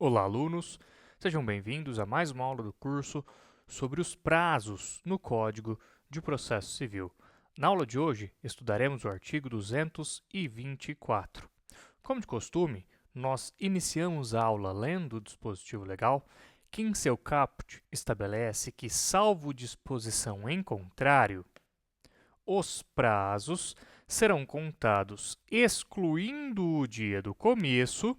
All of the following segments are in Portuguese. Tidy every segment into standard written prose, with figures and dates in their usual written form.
Olá, alunos! Sejam bem-vindos a mais uma aula do curso sobre os prazos no Código de Processo Civil. Na aula de hoje, estudaremos o artigo 224. Como de costume, nós iniciamos a aula lendo o dispositivo legal, que em seu caput estabelece que, salvo disposição em contrário, os prazos serão contados excluindo o dia do começo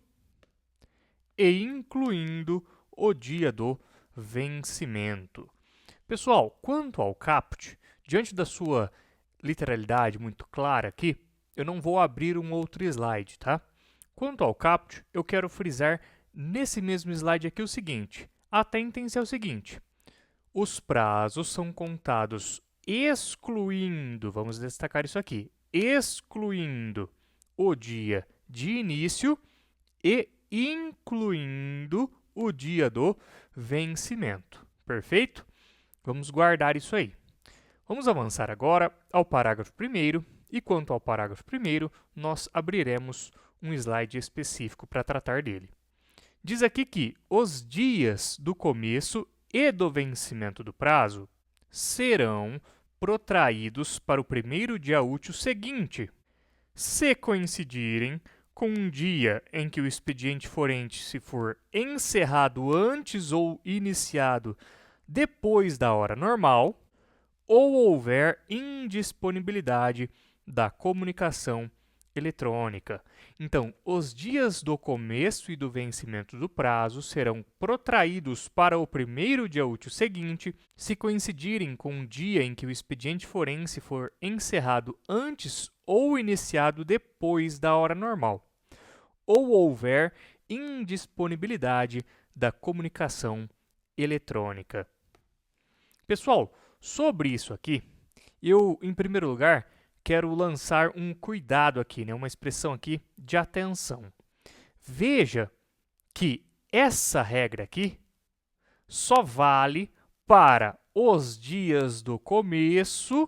e incluindo o dia do vencimento. Pessoal, quanto ao caput, diante da sua literalidade muito clara aqui, eu não vou abrir um outro slide, tá? Quanto ao caput, eu quero frisar nesse mesmo slide aqui o seguinte: atentem-se ao seguinte, os prazos são contados excluindo, vamos destacar isso aqui, excluindo o dia de início e incluindo o dia do vencimento. Perfeito? Vamos guardar isso aí. Vamos avançar agora ao parágrafo 1º, e quanto ao parágrafo 1º, nós abriremos um slide específico para tratar dele. Diz aqui que os dias do começo e do vencimento do prazo serão protraídos para o primeiro dia útil seguinte, se coincidirem com um dia em que o expediente forense for encerrado antes ou iniciado depois da hora normal, ou houver indisponibilidade da comunicação eletrônica. Então, os dias do começo e do vencimento do prazo serão protraídos para o primeiro dia útil seguinte, se coincidirem com um dia em que o expediente forense for encerrado antes ou iniciado depois da hora normal, ou houver indisponibilidade da comunicação eletrônica. Pessoal, sobre isso aqui, eu, em primeiro lugar, quero lançar um cuidado aqui, uma expressão aqui de atenção. Veja que essa regra aqui só vale para os dias do começo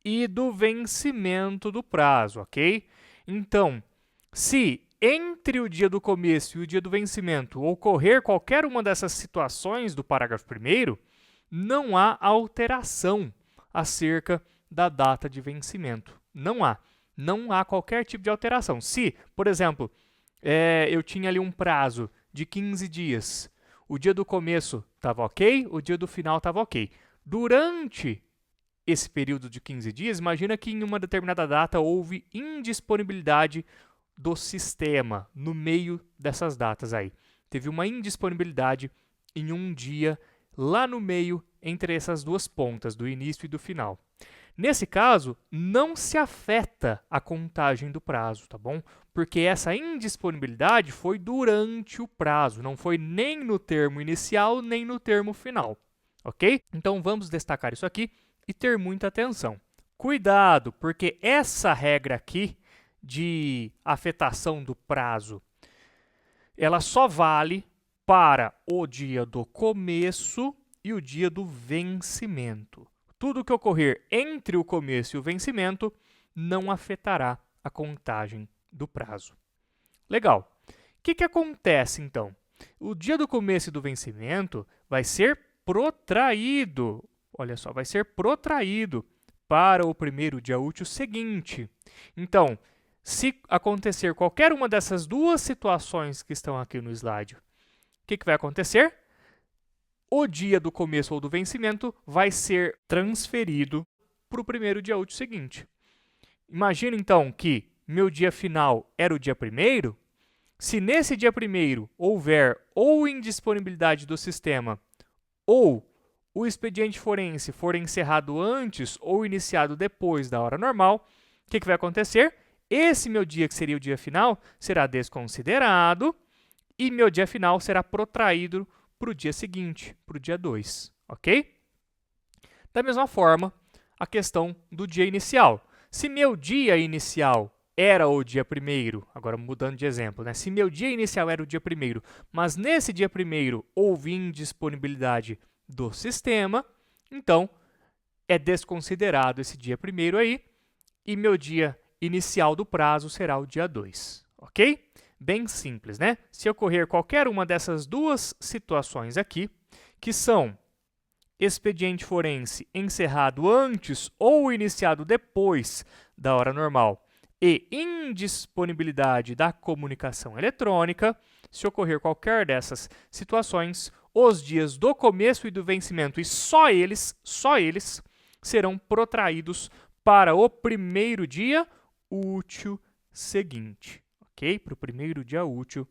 e do vencimento do prazo, ok? Então, se entre o dia do começo e o dia do vencimento ocorrer qualquer uma dessas situações do parágrafo 1º, não há alteração acerca da data de vencimento. Não há qualquer tipo de alteração. Se, por exemplo, eu tinha ali um prazo de 15 dias, o dia do começo estava ok, o dia do final estava ok. Durante esse período de 15 dias, imagina que em uma determinada data houve indisponibilidade do sistema no meio dessas datas aí. Teve uma indisponibilidade em um dia lá no meio entre essas duas pontas, do início e do final. Nesse caso, não se afeta a contagem do prazo, tá bom? Porque essa indisponibilidade foi durante o prazo, não foi nem no termo inicial, nem no termo final, ok? Então, vamos destacar isso aqui e ter muita atenção. Cuidado, porque essa regra aqui de afetação do prazo, ela só vale para o dia do começo e o dia do vencimento. Tudo que ocorrer entre o começo e o vencimento não afetará a contagem do prazo. Legal. O que acontece, então? O dia do começo e do vencimento vai ser protraído. Olha só, vai ser protraído para o primeiro dia útil seguinte. Então, se acontecer qualquer uma dessas duas situações que estão aqui no slide, o que vai acontecer? O dia do começo ou do vencimento vai ser transferido para o primeiro dia útil seguinte. Imagina, então, que meu dia final era o dia 1º. Se nesse dia 1º houver ou indisponibilidade do sistema ou o expediente forense for encerrado antes ou iniciado depois da hora normal, o que vai acontecer? Esse meu dia, que seria o dia final, será desconsiderado e meu dia final será protraído para o dia seguinte, para o dia 2, ok? Da mesma forma, a questão do dia inicial. Se meu dia inicial era o dia 1º, agora mudando de exemplo, se meu dia inicial era o dia 1º, mas nesse dia 1º houve indisponibilidade do sistema, então é desconsiderado esse dia 1º aí e meu dia inicial do prazo será o dia 2, ok? Bem simples, né? Se ocorrer qualquer uma dessas duas situações aqui, que são expediente forense encerrado antes ou iniciado depois da hora normal e indisponibilidade da comunicação eletrônica, se ocorrer qualquer dessas situações, os dias do começo e do vencimento, e só eles serão protraídos para o primeiro dia útil seguinte, ok? Para o primeiro dia útil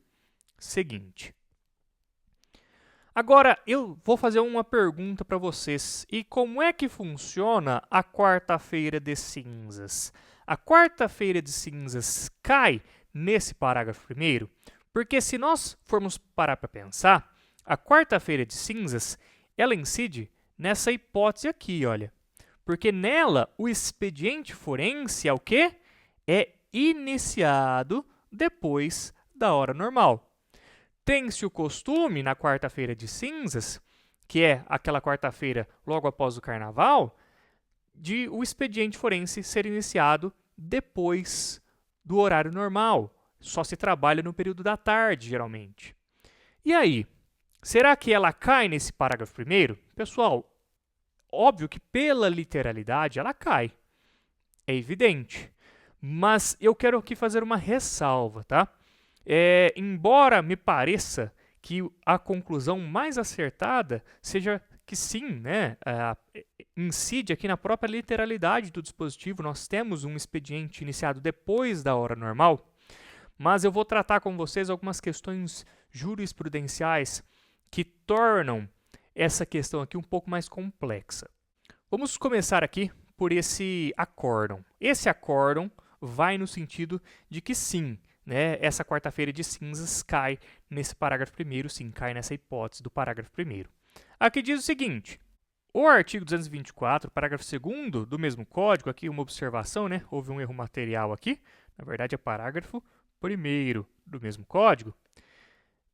seguinte. Agora, eu vou fazer uma pergunta para vocês. E como é que funciona a quarta-feira de cinzas? A quarta-feira de cinzas cai nesse parágrafo primeiro? Porque se nós formos parar para pensar, a quarta-feira de cinzas, ela incide nessa hipótese aqui, olha. Porque nela, o expediente forense é o quê? É iniciado depois da hora normal. Tem-se o costume, na quarta-feira de cinzas, que é aquela quarta-feira logo após o carnaval, de o expediente forense ser iniciado depois do horário normal. Só se trabalha no período da tarde, geralmente. E aí, será que ela cai nesse parágrafo primeiro? Pessoal, óbvio que pela literalidade ela cai. É evidente. Mas eu quero aqui fazer uma ressalva, tá? Embora me pareça que a conclusão mais acertada seja que sim, né, incide aqui na própria literalidade do dispositivo, nós temos um expediente iniciado depois da hora normal, mas eu vou tratar com vocês algumas questões jurisprudenciais que tornam essa questão aqui um pouco mais complexa. Vamos começar aqui por esse acórdão. Esse acórdão vai no sentido de que sim, né, essa quarta-feira de cinzas cai nesse parágrafo primeiro, sim, cai nessa hipótese do parágrafo primeiro. Aqui diz o seguinte: o artigo 224, parágrafo 2º do mesmo código, aqui uma observação, né, houve um erro material aqui, na verdade é parágrafo 1º do mesmo código,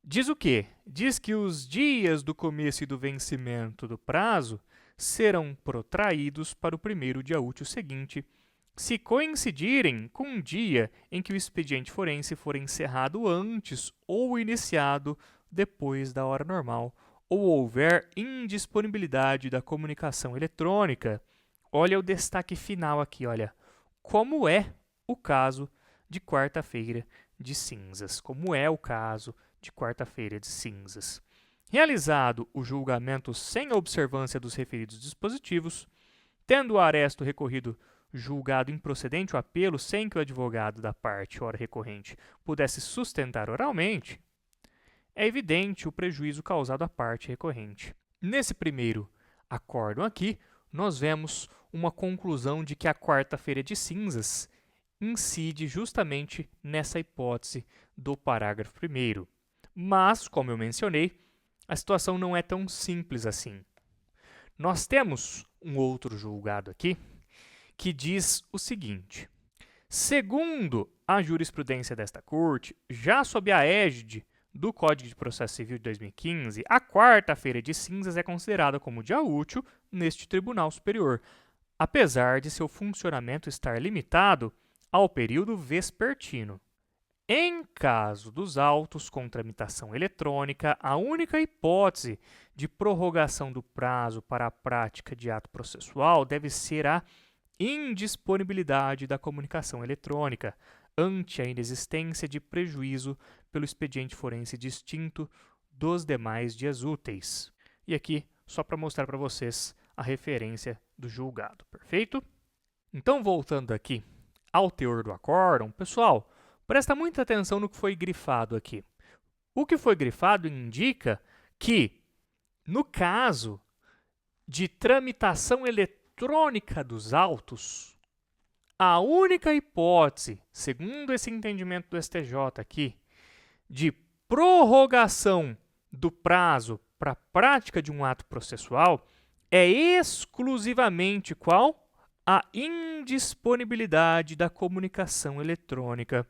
diz o quê? Diz que os dias do começo e do vencimento do prazo serão protraídos para o primeiro dia útil seguinte, se coincidirem com o dia em que o expediente forense for encerrado antes ou iniciado depois da hora normal, ou houver indisponibilidade da comunicação eletrônica. Olha o destaque final aqui, olha. Como é o caso de quarta-feira de cinzas. Como é o caso de quarta-feira de cinzas. Realizado o julgamento sem a observância dos referidos dispositivos, tendo o aresto recorrido julgado improcedente o apelo sem que o advogado da parte ora recorrente pudesse sustentar oralmente, é evidente o prejuízo causado à parte recorrente. Nesse primeiro acórdão aqui, nós vemos uma conclusão de que a quarta-feira de cinzas incide justamente nessa hipótese do parágrafo 1º. Mas, como eu mencionei, a situação não é tão simples assim. Nós temos um outro julgado aqui, que diz o seguinte: segundo a jurisprudência desta Corte, já sob a égide do Código de Processo Civil de 2015, a quarta-feira de cinzas é considerada como dia útil neste Tribunal Superior, apesar de seu funcionamento estar limitado ao período vespertino. Em caso dos autos com tramitação eletrônica, a única hipótese de prorrogação do prazo para a prática de ato processual deve ser a indisponibilidade da comunicação eletrônica, ante a inexistência de prejuízo pelo expediente forense distinto dos demais dias úteis. E aqui, só para mostrar para vocês a referência do julgado, perfeito? Então, voltando aqui ao teor do acórdão, pessoal, presta muita atenção no que foi grifado aqui. O que foi grifado indica que, no caso de tramitação eletrônica dos autos, a única hipótese, segundo esse entendimento do STJ aqui, de prorrogação do prazo para a prática de um ato processual é exclusivamente qual? A indisponibilidade da comunicação eletrônica.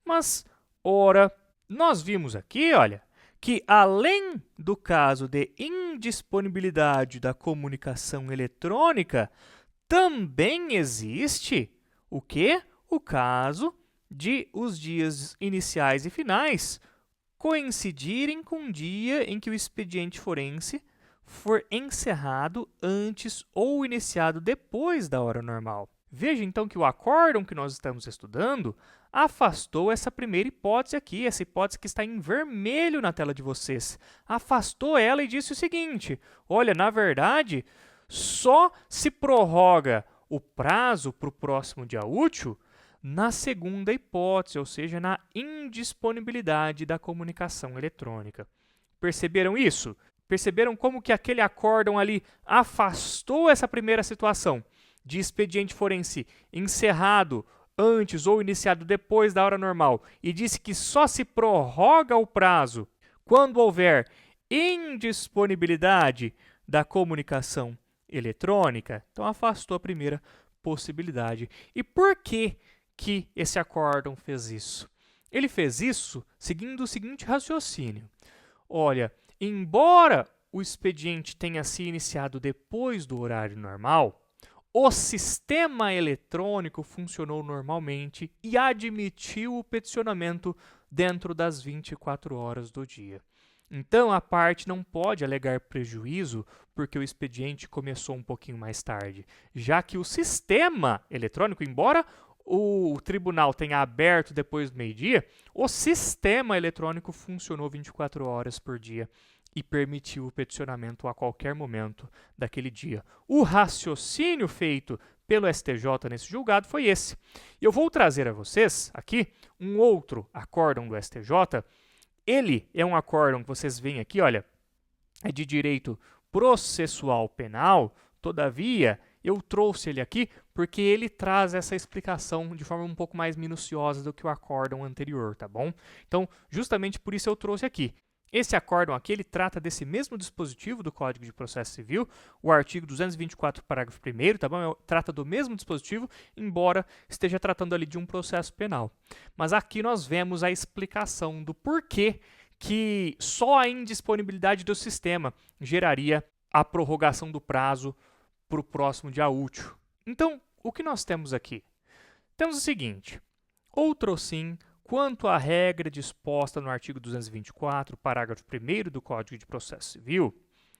Mas, ora, nós vimos aqui, olha, que além do caso de indisponibilidade da comunicação eletrônica, também existe o quê? O caso de os dias iniciais e finais coincidirem com o dia em que o expediente forense for encerrado antes ou iniciado depois da hora normal. Veja então que o acórdão que nós estamos estudando afastou essa primeira hipótese aqui, essa hipótese que está em vermelho na tela de vocês. Afastou ela e disse o seguinte: olha, na verdade, só se prorroga o prazo para o próximo dia útil na segunda hipótese, ou seja, na indisponibilidade da comunicação eletrônica. Perceberam isso? Perceberam como que aquele acórdão ali afastou essa primeira situação de expediente forense encerrado antes ou iniciado depois da hora normal e disse que só se prorroga o prazo quando houver indisponibilidade da comunicação eletrônica? Então afastou a primeira possibilidade. E por que esse acórdão fez isso? Ele fez isso seguindo o seguinte raciocínio. Olha, embora o expediente tenha se iniciado depois do horário normal, o sistema eletrônico funcionou normalmente e admitiu o peticionamento dentro das 24 horas do dia. Então, a parte não pode alegar prejuízo porque o expediente começou um pouquinho mais tarde, já que o sistema eletrônico, embora o tribunal tenha aberto depois do meio-dia, o sistema eletrônico funcionou 24 horas por dia e permitiu o peticionamento a qualquer momento daquele dia. O raciocínio feito pelo STJ nesse julgado foi esse. Eu vou trazer a vocês aqui um outro acórdão do STJ. Ele é um acórdão que vocês veem aqui, olha, é de direito processual penal, todavia eu trouxe ele aqui porque ele traz essa explicação de forma um pouco mais minuciosa do que o acórdão anterior, tá bom? Então, justamente por isso eu trouxe aqui. Esse acórdão aqui, ele trata desse mesmo dispositivo do Código de Processo Civil, o artigo 224, parágrafo 1º, tá bom? Trata do mesmo dispositivo, embora esteja tratando ali de um processo penal. Mas aqui nós vemos a explicação do porquê que só a indisponibilidade do sistema geraria a prorrogação do prazo para o próximo dia útil. Então, o que nós temos aqui? Temos o seguinte: outrossim, quanto à regra disposta no artigo 224, parágrafo 1º do Código de Processo Civil,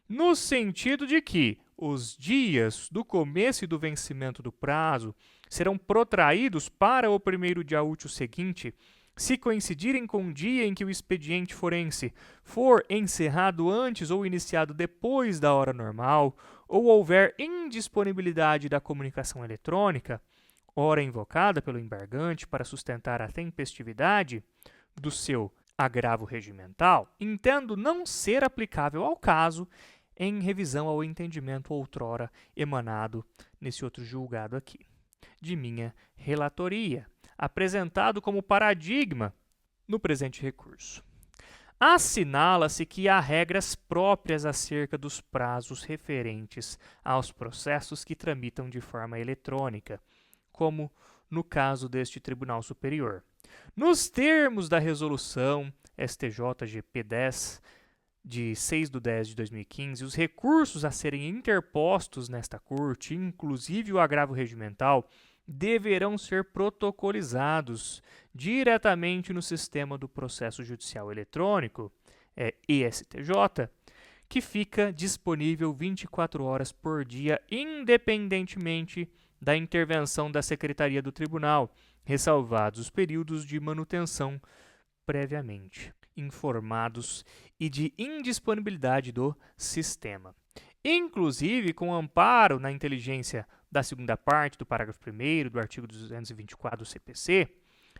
no sentido de que os dias do começo e do vencimento do prazo serão protraídos para o primeiro dia útil seguinte, se coincidirem com o dia em que o expediente forense for encerrado antes ou iniciado depois da hora normal, ou houver indisponibilidade da comunicação eletrônica, ora invocada pelo embargante para sustentar a tempestividade do seu agravo regimental, entendo não ser aplicável ao caso em revisão ao entendimento outrora emanado nesse outro julgado aqui, de minha relatoria, apresentado como paradigma no presente recurso. Assinala-se que há regras próprias acerca dos prazos referentes aos processos que tramitam de forma eletrônica, como no caso deste Tribunal Superior. Nos termos da resolução STJ-GP 10, de 6/10 de 2015, os recursos a serem interpostos nesta Corte, inclusive o agravo regimental, deverão ser protocolizados diretamente no sistema do processo judicial eletrônico, ESTJ, que fica disponível 24 horas por dia, independentemente da intervenção da Secretaria do Tribunal, ressalvados os períodos de manutenção previamente informados e de indisponibilidade do sistema. Inclusive, com amparo na inteligência da segunda parte do parágrafo 1º do artigo 224 do CPC,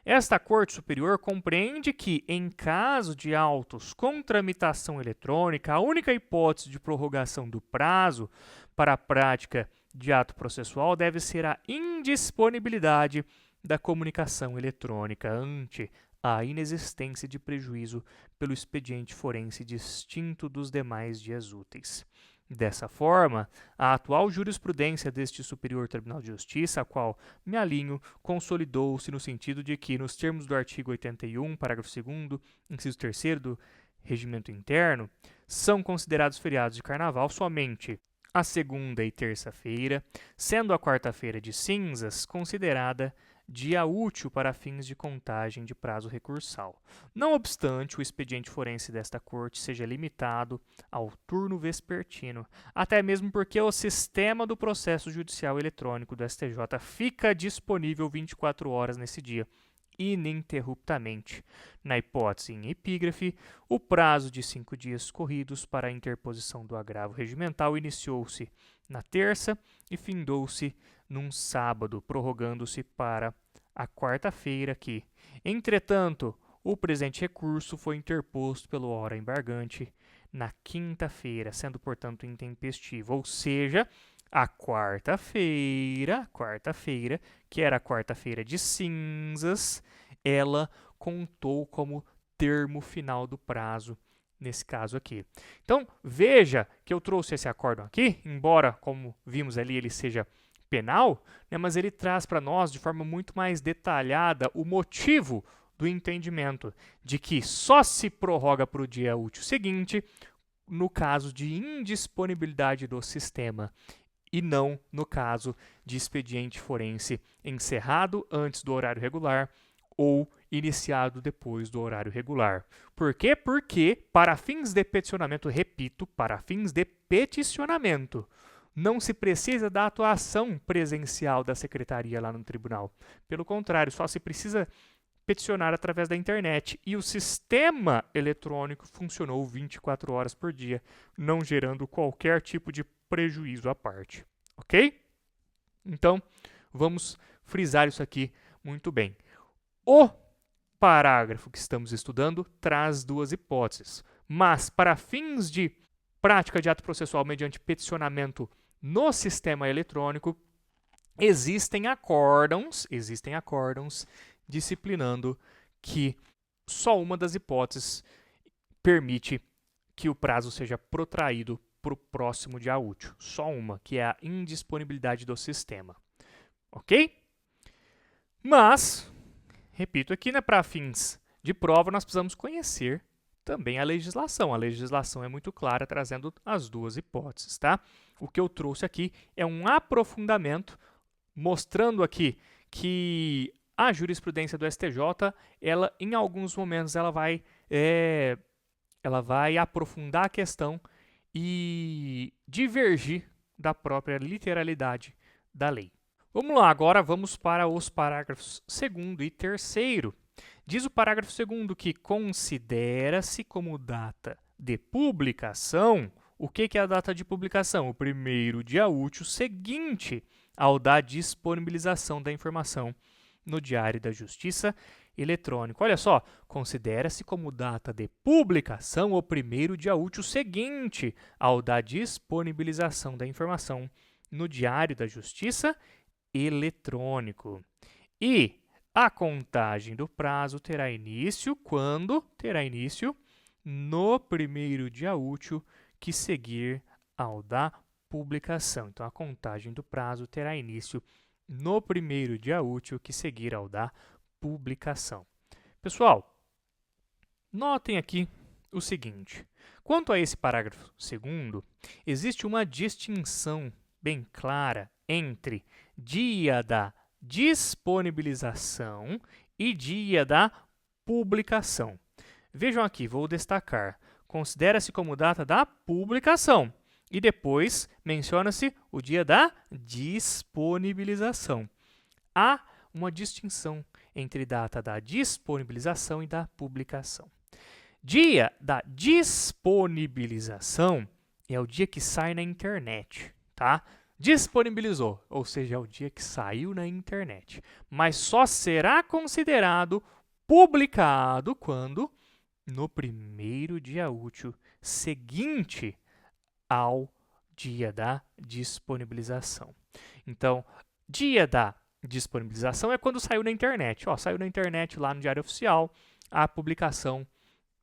esta Corte Superior compreende que, em caso de autos com tramitação eletrônica, a única hipótese de prorrogação do prazo para a prática de ato processual deve ser a indisponibilidade da comunicação eletrônica ante a inexistência de prejuízo pelo expediente forense distinto dos demais dias úteis. Dessa forma, a atual jurisprudência deste Superior Tribunal de Justiça, a qual me alinho, consolidou-se no sentido de que, nos termos do artigo 81, parágrafo 2º, inciso 3º do Regimento Interno, são considerados feriados de carnaval somente a segunda e terça-feira, sendo a quarta-feira de cinzas considerada dia útil para fins de contagem de prazo recursal. Não obstante, o expediente forense desta Corte seja limitado ao turno vespertino, até mesmo porque o sistema do processo judicial eletrônico do STJ fica disponível 24 horas nesse dia, ininterruptamente. Na hipótese em epígrafe, o prazo de 5 dias corridos para a interposição do agravo regimental iniciou-se na terça e findou-se num sábado, prorrogando-se para a quarta-feira que, entretanto, o presente recurso foi interposto pelo ora embargante na quinta-feira, sendo, portanto, intempestivo, ou seja, a quarta-feira, que era a quarta-feira de cinzas, ela contou como termo final do prazo, nesse caso aqui. Então, veja que eu trouxe esse acórdão aqui, embora, como vimos ali, ele seja penal, né, mas ele traz para nós de forma muito mais detalhada o motivo do entendimento de que só se prorroga para o dia útil seguinte no caso de indisponibilidade do sistema e não no caso de expediente forense encerrado antes do horário regular ou iniciado depois do horário regular. Por quê? Porque, para fins de peticionamento, repito, para fins de peticionamento, não se precisa da atuação presencial da secretaria lá no tribunal. Pelo contrário, só se precisa peticionar através da internet. E o sistema eletrônico funcionou 24 horas por dia, não gerando qualquer tipo de prejuízo à parte. Ok? Então, vamos frisar isso aqui muito bem. O parágrafo que estamos estudando traz duas hipóteses, mas para fins de prática de ato processual mediante peticionamento no sistema eletrônico, existem acórdãos disciplinando que só uma das hipóteses permite que o prazo seja protraído para o próximo dia útil. Só uma, que é a indisponibilidade do sistema. Ok? Mas, repito aqui, né, para fins de prova, nós precisamos conhecer também a legislação. A legislação é muito clara, trazendo as duas hipóteses, tá? O que eu trouxe aqui é um aprofundamento, mostrando aqui que a jurisprudência do STJ, ela, em alguns momentos, ela vai aprofundar a questão e divergir da própria literalidade da lei. Vamos lá, agora vamos para os parágrafos 2º e 3º. Diz o parágrafo 2º que considera-se como data de publicação. O que é a data de publicação? O primeiro dia útil seguinte ao da disponibilização da informação no Diário da Justiça eletrônico. Olha só, considera-se como data de publicação o primeiro dia útil seguinte ao da disponibilização da informação no Diário da Justiça eletrônico. E a contagem do prazo terá início quando? Terá início no primeiro dia útil que seguir ao da publicação. Então, a contagem do prazo terá início no primeiro dia útil que seguir ao da publicação. Pessoal, notem aqui o seguinte. Quanto a esse parágrafo 2º, existe uma distinção bem clara entre dia da disponibilização e dia da publicação. Vejam aqui, vou destacar. Considera-se como data da publicação e depois menciona-se o dia da disponibilização. Há uma distinção entre data da disponibilização e da publicação. Dia da disponibilização é o dia que sai na internet, tá? Disponibilizou, ou seja, é o dia que saiu na internet, mas só será considerado publicado quando? No primeiro dia útil seguinte ao dia da disponibilização. Então, dia da disponibilização é quando saiu na internet. Saiu na internet lá no Diário Oficial a publicação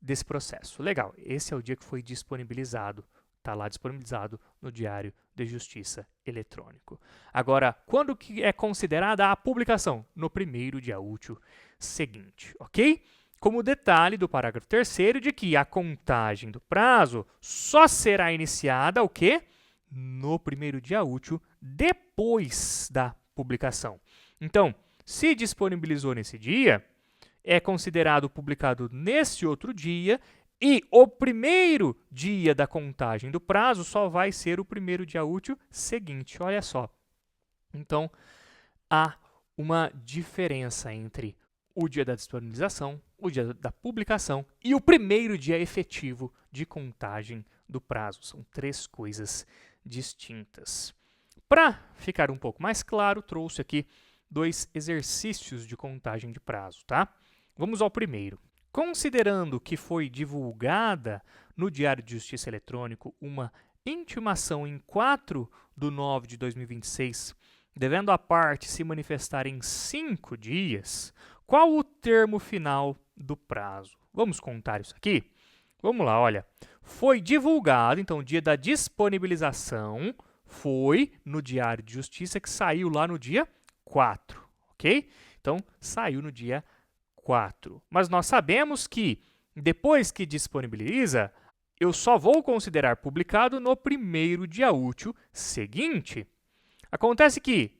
desse processo. Legal, esse é o dia que foi disponibilizado. Está lá disponibilizado no Diário de Justiça eletrônico. Agora, quando que é considerada a publicação? No primeiro dia útil seguinte, ok? Como detalhe do parágrafo 3º de que a contagem do prazo só será iniciada o quê? No primeiro dia útil depois da publicação. Então, Se disponibilizou nesse dia, é considerado publicado nesse outro dia e o primeiro dia da contagem do prazo só vai ser o primeiro dia útil seguinte. Olha só. Então, há uma diferença entre o dia da disponibilização, o dia da publicação e o primeiro dia efetivo de contagem do prazo. São 3 coisas distintas. Para ficar um pouco mais claro, trouxe aqui 2 exercícios de contagem de prazo, tá? Vamos ao primeiro. Considerando que foi divulgada no Diário de Justiça Eletrônico uma intimação em 4/9/2026, devendo a parte se manifestar em 5 dias, qual o termo final do prazo? Vamos contar isso aqui? Vamos lá, olha. Foi divulgado, então, o dia da disponibilização foi no Diário de Justiça, que saiu lá no dia 4, ok? Então, saiu no dia 4. Mas nós sabemos que, depois que disponibiliza, eu só vou considerar publicado no primeiro dia útil seguinte. Acontece que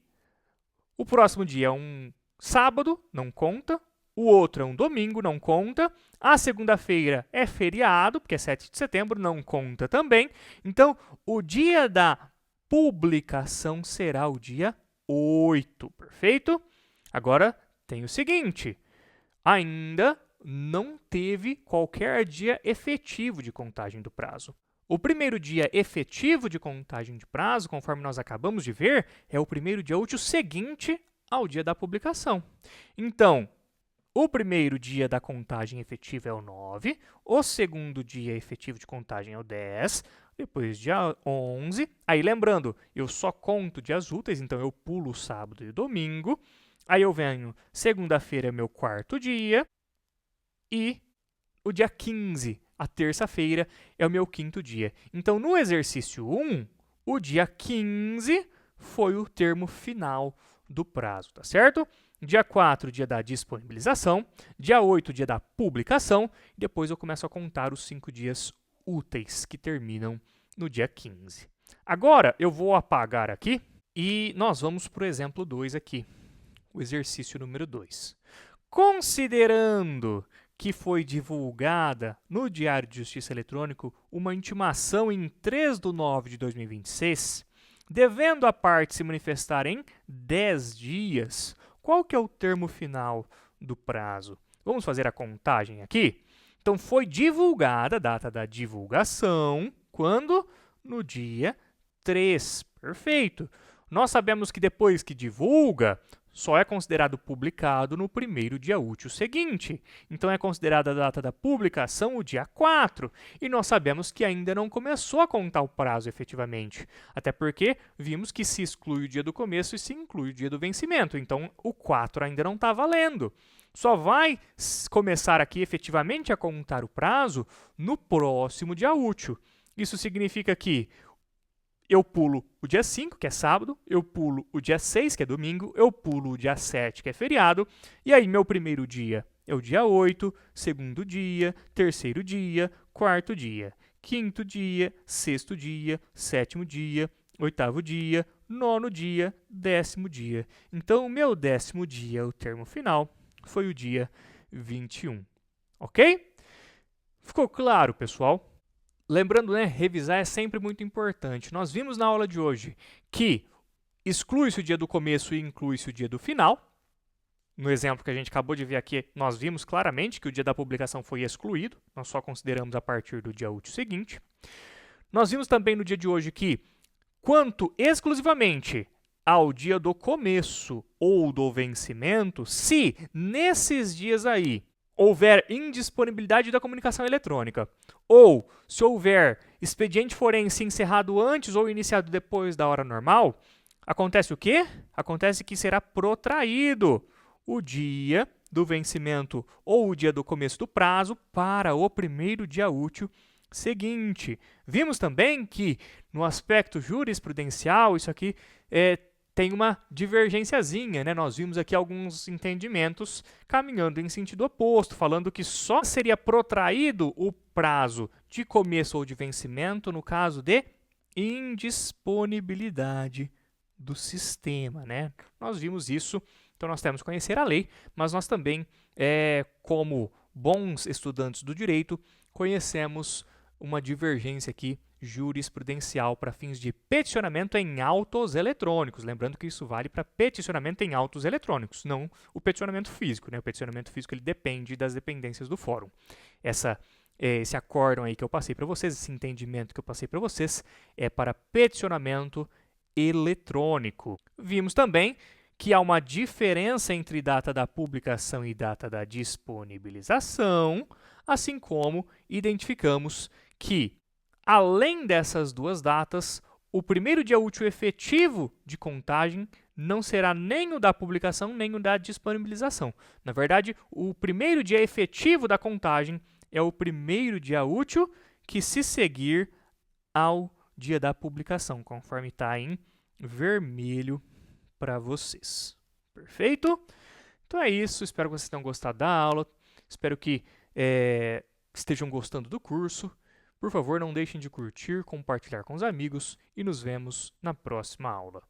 o próximo dia é um sábado, não conta. O outro é um domingo, não conta. A segunda-feira é feriado, porque é 7 de setembro, não conta também. Então, o dia da publicação será o dia 8, perfeito? Agora, tem o seguinte, ainda não teve qualquer dia efetivo de contagem do prazo. O primeiro dia efetivo de contagem de prazo, conforme nós acabamos de ver, é o primeiro dia útil seguinte ao dia da publicação. Então, o primeiro dia da contagem efetiva é o 9, o segundo dia efetivo de contagem é o 10, depois dia 11. Aí, lembrando, eu só conto dias úteis, então eu pulo o sábado e o domingo. Aí eu venho, segunda-feira é meu 4º dia e o dia 15, a terça-feira, é o meu 5º dia. Então, no exercício 1, o dia 15 foi o termo final do prazo, tá certo? Dia 4, dia da disponibilização. Dia 8, dia da publicação. Depois eu começo a contar os 5 dias úteis que terminam no dia 15. Agora, eu vou apagar aqui e nós vamos para o exemplo 2 aqui. O exercício número 2. Considerando que foi divulgada no Diário de Justiça Eletrônico uma intimação em 3/9/2026, devendo a parte se manifestar em 10 dias, qual que é o termo final do prazo? Vamos fazer a contagem aqui? Então, foi divulgada a data da divulgação, quando? No dia 3. Perfeito. Nós sabemos que depois que divulga, só é considerado publicado no primeiro dia útil seguinte. Então, é considerada a data da publicação o dia 4. E nós sabemos que ainda não começou a contar o prazo efetivamente. Até porque vimos que se exclui o dia do começo e se inclui o dia do vencimento. Então, o 4 ainda não está valendo. Só vai começar aqui efetivamente a contar o prazo no próximo dia útil. Isso significa que eu pulo o dia 5, que é sábado, eu pulo o dia 6, que é domingo, eu pulo o dia 7, que é feriado, e aí meu primeiro dia é o dia 8, segundo dia, terceiro dia, quarto dia, quinto dia, sexto dia, sétimo dia, oitavo dia, nono dia, 10º dia. Então, o meu 10º dia, o termo final, foi o dia 21. Ok? Ficou claro, pessoal? Lembrando, né, revisar é sempre muito importante. Nós vimos na aula de hoje que exclui-se o dia do começo e inclui-se o dia do final. No exemplo que a gente acabou de ver aqui, nós vimos claramente que o dia da publicação foi excluído. Nós só consideramos a partir do dia útil seguinte. Nós vimos também no dia de hoje que, quanto exclusivamente ao dia do começo ou do vencimento, se nesses dias aí houver indisponibilidade da comunicação eletrônica, ou se houver expediente forense encerrado antes ou iniciado depois da hora normal, acontece o quê? Acontece que será protraído o dia do vencimento ou o dia do começo do prazo para o primeiro dia útil seguinte. Vimos também que, no aspecto jurisprudencial, isso aqui tem uma divergênciazinha, né? Nós vimos aqui alguns entendimentos caminhando em sentido oposto, falando que só seria protraído o prazo de começo ou de vencimento no caso de indisponibilidade do sistema, né? Nós vimos isso Então, nós temos que conhecer a lei, mas nós também, como bons estudantes do direito, conhecemos uma divergência aqui jurisprudencial para fins de peticionamento em autos eletrônicos. Lembrando que isso vale para peticionamento em autos eletrônicos, não o peticionamento físico, né? O peticionamento físico ele depende das dependências do fórum. Esse acórdão aí que eu passei para vocês, esse entendimento que eu passei para vocês, é para peticionamento eletrônico. Vimos também que há uma diferença entre data da publicação e data da disponibilização, assim como identificamos que, além dessas duas datas, o primeiro dia útil efetivo de contagem não será nem o da publicação nem o da disponibilização. Na verdade, o primeiro dia efetivo da contagem é o primeiro dia útil que se seguir ao dia da publicação, conforme está em vermelho para vocês. Perfeito? Então é isso, espero que vocês tenham gostado da aula, espero que estejam gostando do curso. Por favor, não deixem de curtir, compartilhar com os amigos e nos vemos na próxima aula.